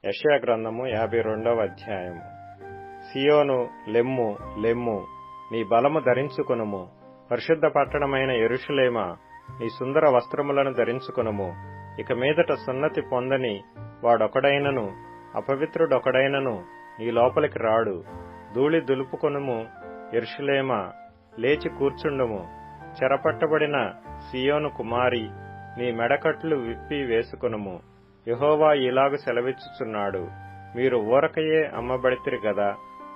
యెషయా గ్రంథము 52వ అధ్యాయము. సియోను లెమ్ము లెమ్ము, నీ బలము ధరించుకొనుము. పరిశుద్ధ పట్టణమైన యెరూషలేమా, నీ సుందర వస్త్రములను ధరించుకొనుము. ఇక మీదట సున్నతి పొందని వాడొకడైనను అపవిత్రుడొకడైనను నీ లోపలికి రాడు. ధూళి దులుపుకొనుము యెరూషలేమా, లేచి కూర్చుండుము. చెరపట్టబడిన సియోను కుమారి, నీ మెడకట్లు విప్పి వేసుకొనుము. యెహోవా ఇలాగు సెలవిచ్చుచున్నాడు, మీరు ఊరకయే అమ్మబడితిరి గదా,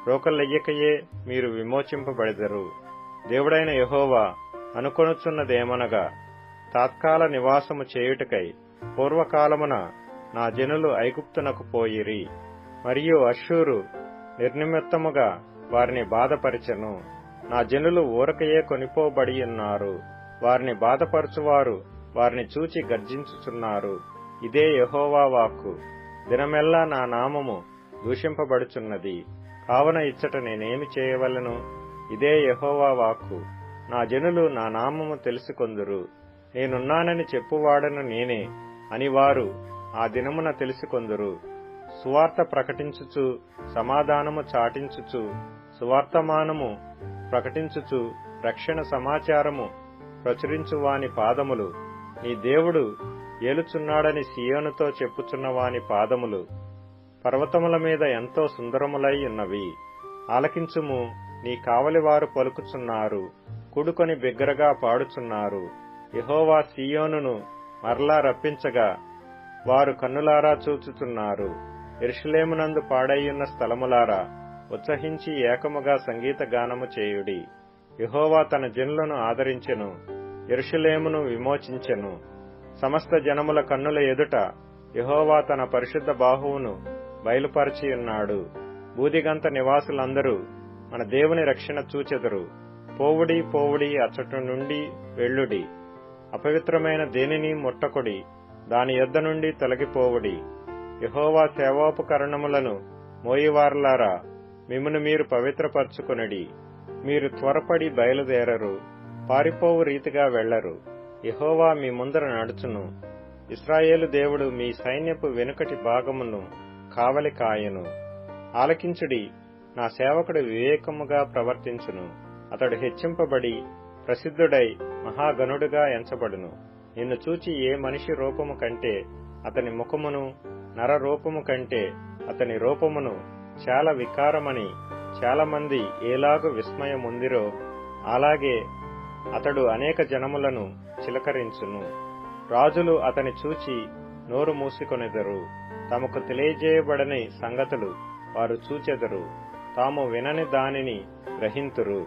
రోకలెయ్యకయే మీరు విమోచింపబడెదరు. దేవుడైన యెహోవా అనుకొనుచున్నదేమనగా, తాత్కాల నివాసము చేయుటకై పూర్వకాలమున నా జనులు ఐగుప్తునకు పోయిరి, మరియు అష్షూరు నిర్నిమిత్తముగా వారిని బాధపరిచెను. నా జనులు ఊరకయే కొనిపోబడియున్నారు. వారిని బాధపరచువారు వారిని చూచి గర్జించుచున్నారు. ఇదే యెహోవా వాక్కు. దినమెల్లా నా నామము దూషింపబడుచున్నది, కావున ఇచ్చట నేనేమి చేయవలెను? ఇదే యెహోవా వాక్కు. నా జనులు నా నామము తెలుసుకొందురు. నేనున్నానని చెప్పువాడను నేనే అని వారు ఆ దినమున తెలుసుకొందురు. సువార్త ప్రకటించుచు, సమాధానము చాటించుచు, సువార్తమానము ప్రకటించుచు, రక్షణ సమాచారము ప్రచురించువాని పాదములు, నీ దేవుడు ఏలుచున్నాడని సియోనుతో చెప్పుచున్నవాని పాదములు పర్వతముల మీద ఎంతో సుందరములై ఉన్నవి. ఆలకించుము, నీ కావలివారు పలుకుచున్నారు, కూడుకొని బిగ్గరగా పాడుచున్నారు. యెహోవా సియోనును మరలా రప్పించగా వారు కన్నులారా చూచుచున్నారు. యెరూషలేమునందు పాడైయున్న స్థలములారా, ఉత్సహించి ఏకముగా సంగీత గానము చేయుడి. యెహోవా తన జనులను ఆదరించెను, యెరూషలేమును విమోచించెను. సమస్త జనముల కన్నుల ఎదుట యెహోవా తన పరిశుద్ధ బాహువును బయలుపరచియున్నాడు. బూదిగంత నివాసులందరూ మన దేవుని రక్షణ చూచెదరు. పోవుడి పోవుడి, అచ్చటి నుండి వెళ్ళుడి. అపవిత్రమైన దేనిని ముట్టకుడి, దాని యొద్ద నుండి తొలగిపోవుడి. యెహోవా సేవోపకరణములను మోయివారలారా, మిమ్మును మీరు పవిత్రపరచుకొనుడి. మీరు త్వరపడి బయలుదేరరు, పారిపోవు రీతిగా వెళ్లరు. యెహోవా మీ ముందర నడుచును. ఇశ్రాయేలు దేవుడు మీ సైన్యపు వెనుకటి భాగమును కావలి కాయను. ఆలకించుడి, నా సేవకుడు వివేకముగా ప్రవర్తించును. అతడు హెచ్చింపబడి ప్రసిద్ధుడై మహాగణుడుగా ఎంచబడును. నిన్ను చూచి ఏ మనిషి రూపము కంటే అతని ముఖమును, నర రూపము కంటే అతని రూపమును చాలా వికారమని చాలా మంది ఏలాగు విస్మయముందిరో, అలాగే అతడు అనేక జనములను చిలకరించును. రాజులు అతని చూచి నోరు మూసుకొనెదరు. తమకు తెలియజేయబడని సంగతులు వారు చూచెదరు, తాము వినని దానిని గ్రహింతురు.